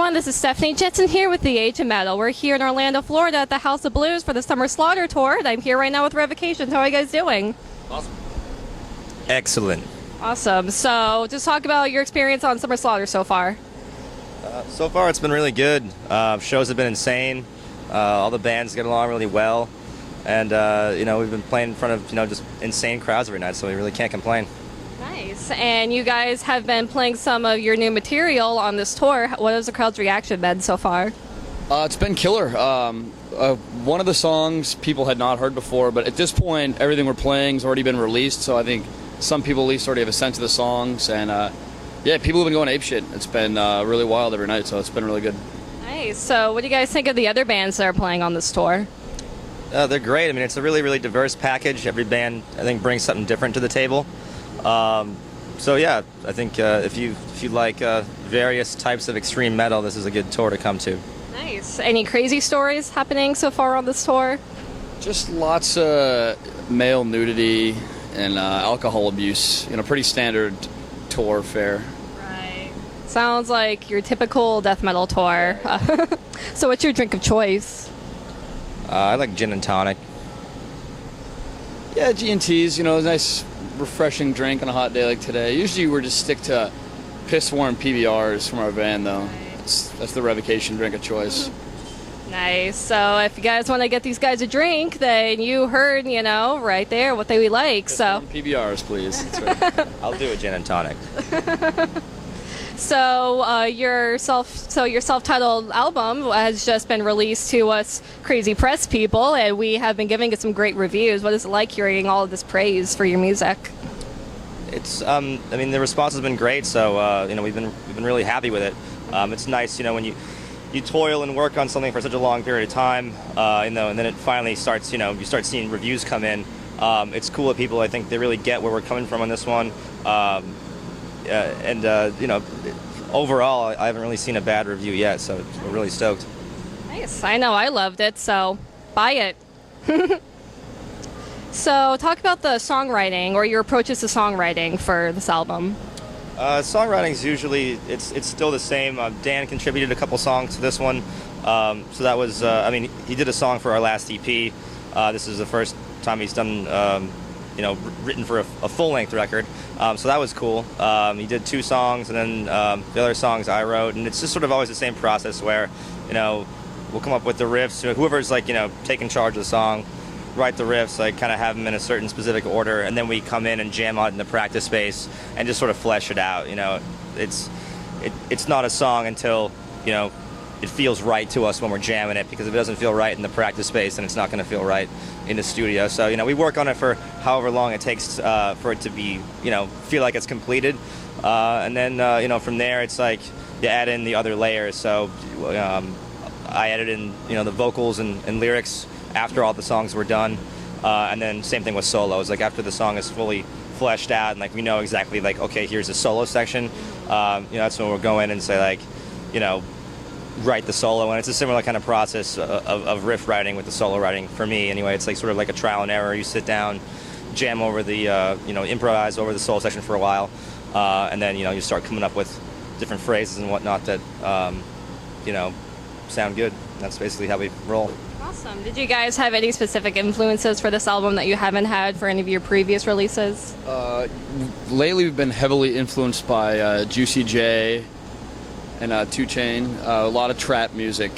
everyone, this is Stephanie Jensen here with The Age of Metal. We're here in Orlando, Florida at the House of Blues for the Summer Slaughter Tour, and I'm here right now with Revocation. How are you guys doing? Awesome. Excellent. Awesome. So, just talk about your experience on Summer Slaughter so far. So far, it's been really good. Shows have been insane. All the bands get along really well. And, we've been playing in front of, just insane crowds every night, so we really can't complain. Nice. And you guys have been playing some of your new material on this tour. What has the crowd's reaction been so far? It's been killer. One of the songs people had not heard before, but at this point, everything we're playing has already been released, so I think some people at least already have a sense of the songs. And, people have been going apeshit. It's been really wild every night, so it's been really good. Nice. So what do you guys think of the other bands that are playing on this tour? They're great. I mean, it's a really, really diverse package. Every band, I think, brings something different to the table. I think if you like various types of extreme metal, this is a good tour to come to. Nice. Any crazy stories happening so far on this tour? Just lots of male nudity and alcohol abuse. Pretty standard tour fare. Right. Sounds like your typical death metal tour. So what's your drink of choice? I like gin and tonic. Yeah, G&T's, a nice refreshing drink on a hot day like today. Usually we're just stick to piss-warm PBRs from our band, though. That's the Revocation drink of choice. Nice. So if you guys want to get these guys a drink, then you heard, right there what they would like. So PBRs, please. That's right. I'll do a gin and tonic. So your self-titled album has just been released to us crazy press people, and we have been giving it some great reviews. What is it like hearing all of this praise for your music? It's the response has been great, so we've been really happy with it. It's nice, when you toil and work on something for such a long period of time, and then it finally starts, you start seeing reviews come in. It's cool that people, I think, they really get where we're coming from on this one. Overall, I haven't really seen a bad review yet, so we're really stoked. Nice. I know I loved it, so buy it. So talk about the songwriting or your approaches to songwriting for this album. Songwriting is usually, it's still the same. Dan contributed a couple songs to this one. So that was, he did a song for our last EP. This is the first time he's done, written for a full-length record. So that was cool. He did 2 songs, and then the other songs I wrote. And it's just sort of always the same process where, we'll come up with the riffs. Whoever's, taking charge of the song, write the riffs, kind of have them in a certain specific order, and then we come in and jam out in the practice space and just sort of flesh it out. It's not a song until, it feels right to us when we're jamming it, because if it doesn't feel right in the practice space, then it's not going to feel right in the studio. So, we work on it for however long it takes for it to be, feel like it's completed. And then, from there, it's like you add in the other layers. So I added in, the vocals and lyrics after all the songs were done. And then same thing with solos. After the song is fully fleshed out and, we know exactly, okay, here's the solo section, that's when we'll go in and say, write the solo, and it's a similar kind of process of riff writing with the solo writing for me anyway. It's sort of like a trial and error. You sit down, jam over the improvise over the solo section for a while, and then you start coming up with different phrases and whatnot that sound good. That's basically how we roll. Awesome. Did you guys have any specific influences for this album that you haven't had for any of your previous releases? Lately we've been heavily influenced by Juicy J and 2 Chainz. A lot of trap music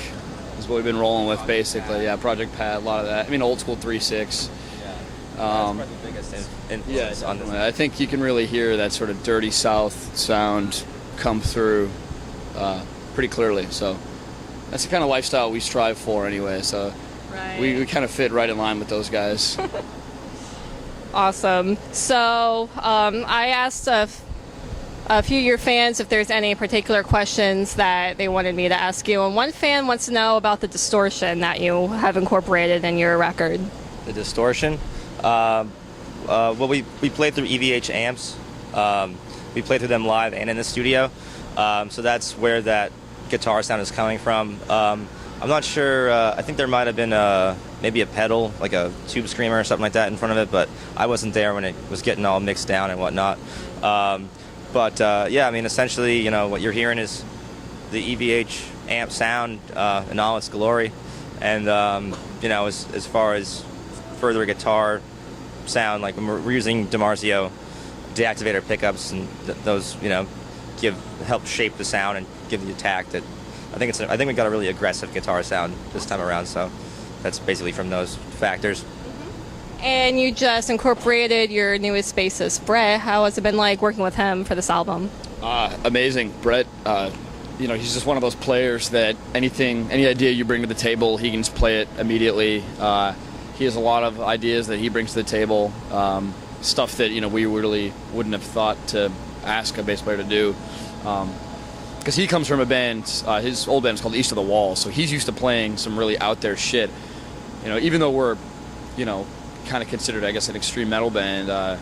is what we've been rolling with, basically. Yeah, Project Pat, a lot of that. Old school 3/6. Yeah, that's probably the biggest influence on this. I think you can really hear that sort of dirty South sound come through pretty clearly. So that's the kind of lifestyle we strive for anyway. So right. we kind of fit right in line with those guys. Awesome. So I asked a few of your fans if there's any particular questions that they wanted me to ask you, and one fan wants to know about the distortion that you have incorporated in your record. The distortion? We played through EVH amps. We played through them live and in the studio, so that's where that guitar sound is coming from. I'm not sure, I think there might have been maybe a pedal, like a tube screamer or something like that in front of it, but I wasn't there when it was getting all mixed down and whatnot. Essentially, what you're hearing is the EVH amp sound in all its glory, and you know, as far as further guitar sound, like when we're using DiMarzio deactivator pickups, and those, you know, help shape the sound and give the attack that I think we got a really aggressive guitar sound this time around. So that's basically from those factors. And you just incorporated your newest bassist, Brett. How has it been like working with him for this album? Amazing. Brett, you know, he's just one of those players that any idea you bring to the table, he can just play it immediately. He has a lot of ideas that he brings to the table, stuff that, you know, we really wouldn't have thought to ask a bass player to do. Because he comes from a band, his old band is called East of the Wall, so he's used to playing some really out there shit. You know, even though we're, you know, kind of considered, I guess, an extreme metal band, the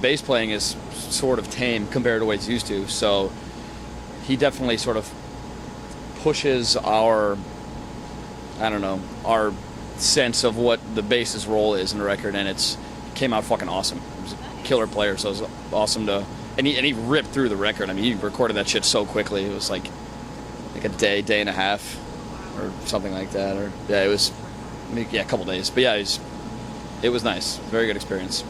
bass playing is sort of tame compared to what he's used to. So he definitely sort of pushes our sense of what the bass's role is in the record, and it came out fucking awesome. He was a killer player, so it was awesome to, and he ripped through the record. I mean, he recorded that shit so quickly. It was like a day and a half, or something like that. Or yeah, it was a couple days. But yeah, it was nice. Very good experience.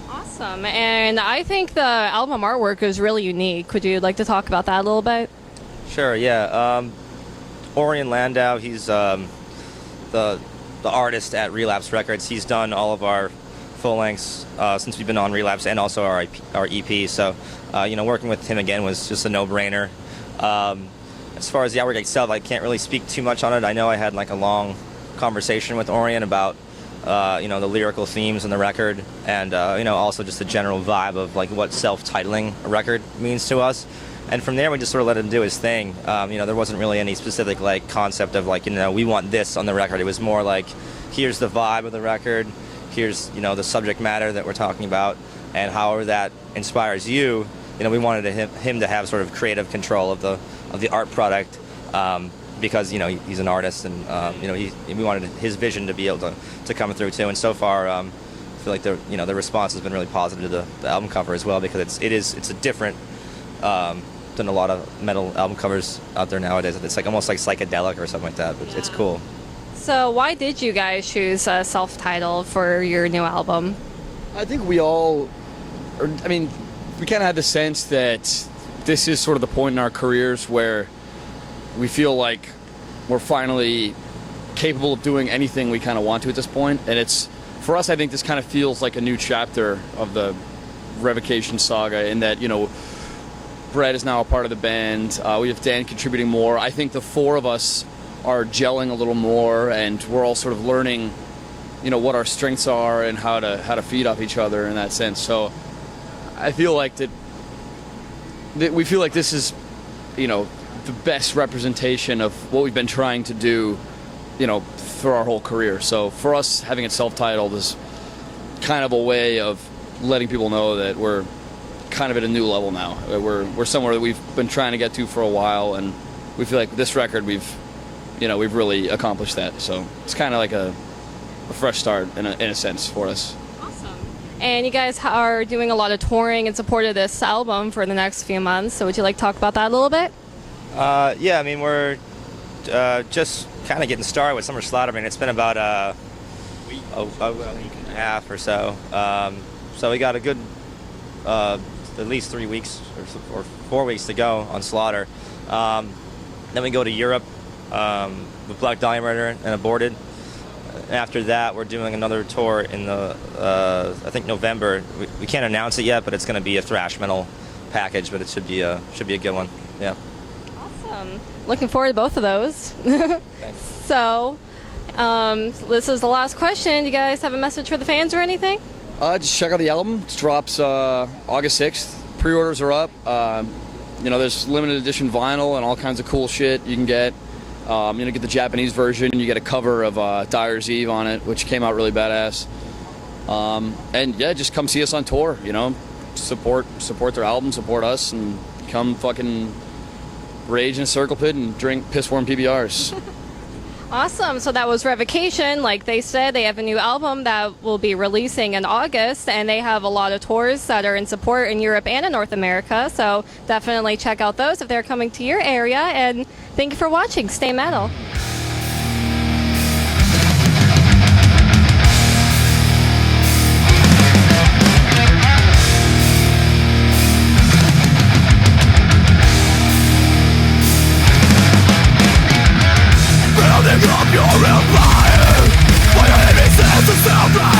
Awesome. And I think the album artwork is really unique. Would you like to talk about that a little bit? Sure, yeah. Orion Landau, he's the artist at Relapse Records. He's done all of our full lengths since we've been on Relapse, and also our EP. So, you know, working with him again was just a no-brainer. As far as the artwork itself, I can't really speak too much on it. I know I had like a long conversation with Orion about you know, the lyrical themes in the record, and you know, also just the general vibe of like what self-titling a record means to us. And from there, we just sort of let him do his thing. You know, there wasn't really any specific like concept of like, you know, we want this on the record. It was more like, here's the vibe of the record, here's, you know, the subject matter that we're talking about, and however that inspires you. You know, we wanted him to have sort of creative control of the art product, because, you know, he's an artist, and you know, we wanted his vision to be able to come through too. And so far, I feel like the response has been really positive to the album cover as well, because it's a different than a lot of metal album covers out there nowadays. It's like almost like psychedelic or something like that, but it's cool. So why did you guys choose Self-Title for your new album? I think we kind of had the sense that this is sort of the point in our careers where we feel like we're finally capable of doing anything we kind of want to at this point. And it's, for us, I think this kind of feels like a new chapter of the Revocation saga, in that, you know, Brett is now a part of the band. We have Dan contributing more. I think the four of us are gelling a little more, and we're all sort of learning, you know, what our strengths are and how to feed off each other in that sense. So I feel like that we feel like this is, you know, the best representation of what we've been trying to do, you know, through our whole career. So for us, having it self-titled is kind of a way of letting people know that we're kind of at a new level now. We're somewhere that we've been trying to get to for a while, and we feel like this record we've really accomplished that. So it's kind of like a fresh start in a sense for us. Awesome. And you guys are doing a lot of touring in support of this album for the next few months. So would you like to talk about that a little bit? Yeah, I mean, we're just kind of getting started with Summer Slaughter. I mean, it's been about a week and a half or so. So we got a good at least 3 weeks or 4 weeks to go on Slaughter. Then we go to Europe with Black Dahlia Murder and Aborted. After that, we're doing another tour in I think November. We can't announce it yet, but it's going to be a thrash metal package, but it should be a good one. Yeah. Awesome. Looking forward to both of those. Thanks. So, this is the last question. Do you guys have a message for the fans or anything? Just check out the album. It drops August 6th. Pre-orders are up. You know, there's limited edition vinyl and all kinds of cool shit you can get. You get the Japanese version. You get a cover of Dyer's Eve on it, which came out really badass. And yeah, just come see us on tour. You know, support their album, support us, and come fucking rage in a circle pit and drink piss warm PBRs. Awesome. So that was Revocation. Like they said, they have a new album that will be releasing in August, and they have a lot of tours that are in support in Europe and in North America. So definitely check out those if they're coming to your area. And thank you for watching. Stay metal. Building up your empire, while your enemy says to self-right.